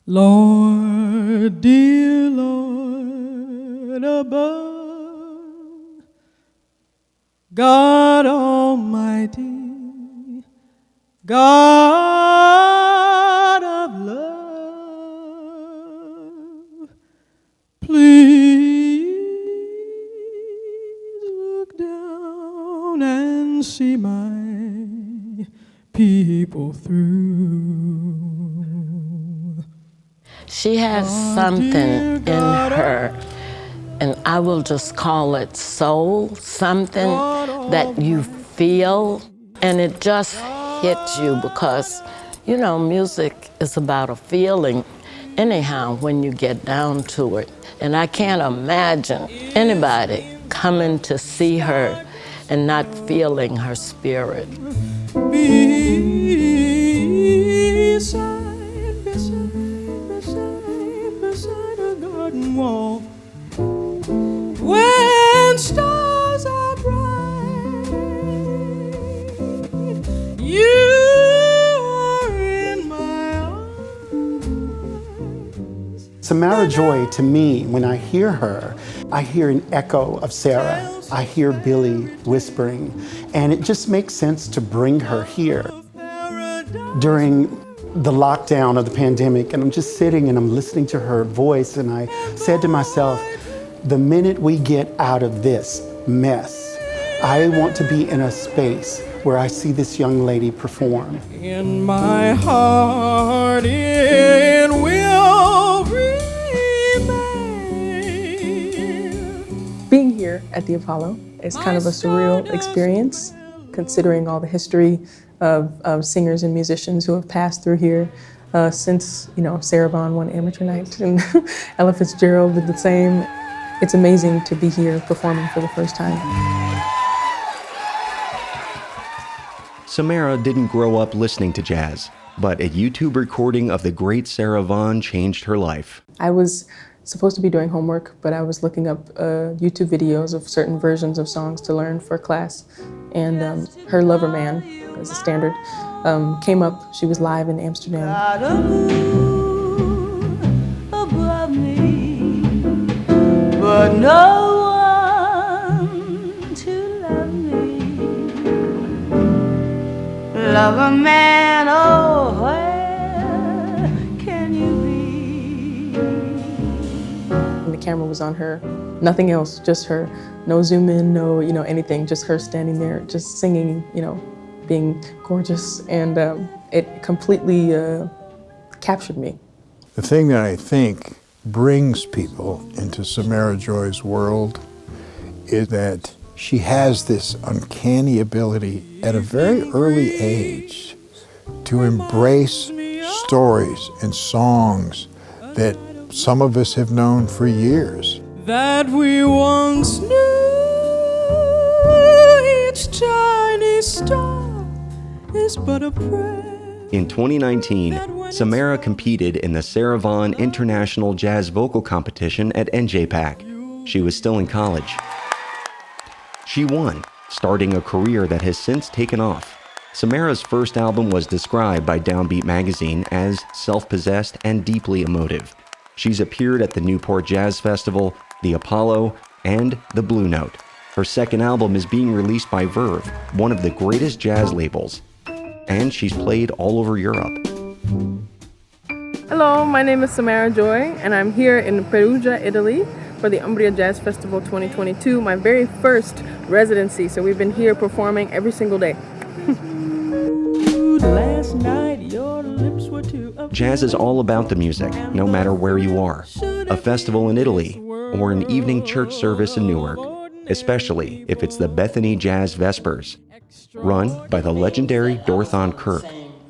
Lord, dear Lord above, God Almighty, God of love, please look down and see my people through. She has something in her, and I will just call it soul, something that you feel, and it just hits you because, you know, music is about a feeling anyhow when you get down to it. And I can't imagine anybody coming to see her and not feeling her spirit. Beside a garden wall, when stars are bright, you are in my arms. Samara Joy, to me, when I hear her, I hear an echo of Sarah. I hear Billy whispering, and it just makes sense to bring her here. During the lockdown of the pandemic, and I'm just sitting and I'm listening to her voice, and I said to myself, the minute we get out of this mess, I want to be in a space where I see this young lady perform. In my heart it will remain. Being here at the Apollo is kind of a surreal experience, considering all the history of singers and musicians who have passed through here since, you know, Sarah Vaughan won Amateur Night and Ella Fitzgerald did the same. It's amazing to be here performing for the first time. Samara didn't grow up listening to jazz, but a YouTube recording of the great Sarah Vaughan changed her life. I was supposed to be doing homework, but I was looking up YouTube videos of certain versions of songs to learn for class. And Her Lover Man, as a standard, came up. She was live in Amsterdam. Above me, but no one to love me. Lover man, oh, where can you be? And the camera was on her, nothing else, just her. No zoom in, no, you know, anything, just her standing there, just singing, you know, being gorgeous, and it completely captured me. The thing that I think brings people into Samara Joy's world is that she has this uncanny ability at a very early age to embrace stories and songs that some of us have known for years. That we once knew, each Chinese star is but a prayer. In 2019, Samara competed in the Sarah Vaughan International Jazz Vocal Competition at NJPAC. She was still in college. She won, starting a career that has since taken off. Samara's first album was described by Downbeat magazine as self-possessed and deeply emotive. She's appeared at the Newport Jazz Festival, the Apollo, and the Blue Note. Her second album is being released by Verve, one of the greatest jazz labels. And she's played all over Europe. Hello, my name is Samara Joy, and I'm here in Perugia, Italy, for the Umbria Jazz Festival 2022, my very first residency. So we've been here performing every single day. Last night, your lips were too Jazz is all about the music, no matter where you are. A festival in Italy, or an evening church service in Newark, especially if it's the Bethany Jazz Vespers, run by the legendary Dorthaan Kirk,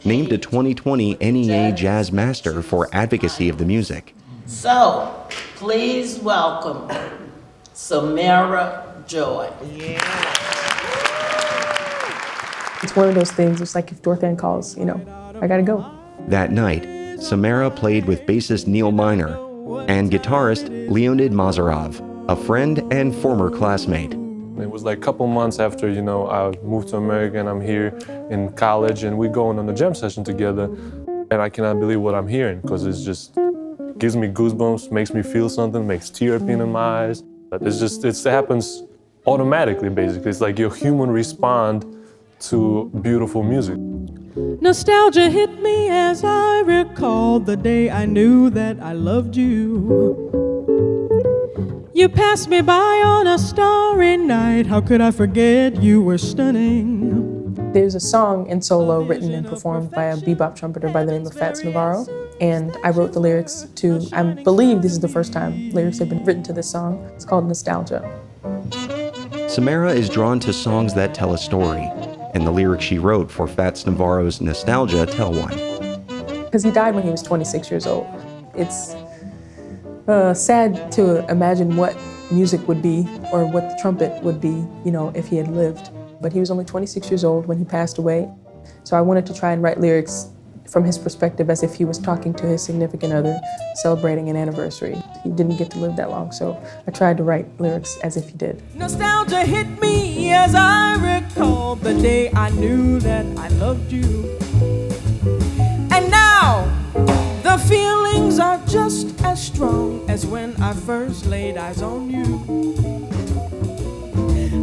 named a 2020 NEA Jazz Master for advocacy of the music. So, please welcome Samara Joy. It's one of those things, it's like if Dorthaan calls, you know, I gotta go. That night, Samara played with bassist Neil Miner and guitarist Leonid Mazarov, a friend and former classmate. It was like a couple months after, you know, I moved to America and I'm here in college and we're going on a jam session together. And I cannot believe what I'm hearing because it's just gives me goosebumps, makes me feel something, makes tears up in my eyes. It happens automatically, basically. It's like your human respond to beautiful music. Nostalgia hit me as I recalled the day I knew that I loved you. You passed me by on a starry night. How could I forget you were stunning? There's a song in solo written and performed by a bebop trumpeter by the name of Fats Navarro, and I wrote the lyrics to, I believe this is the first time lyrics have been written to this song. It's called Nostalgia. Samara is drawn to songs that tell a story, and the lyrics she wrote for Fats Navarro's Nostalgia tell one. Because he died when he was 26 years old. It's sad to imagine what music would be or what the trumpet would be, if he had lived. But he was only 26 years old when he passed away. So I wanted to try and write lyrics from his perspective as if he was talking to his significant other, celebrating an anniversary. He didn't get to live that long, so I tried to write lyrics as if he did. Nostalgia hit me as I recalled the day I knew that I loved you. And now, the feelings are just as strong as when I first laid eyes on you.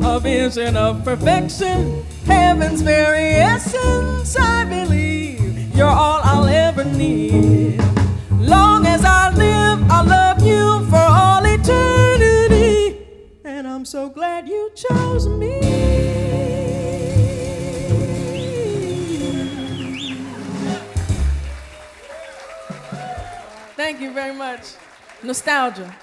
A vision of perfection, heaven's very essence, I believe you're all I'll ever need. Long as I live, I'll love you for all eternity. And I'm so glad you chose me. Thank you very much. Nostalgia.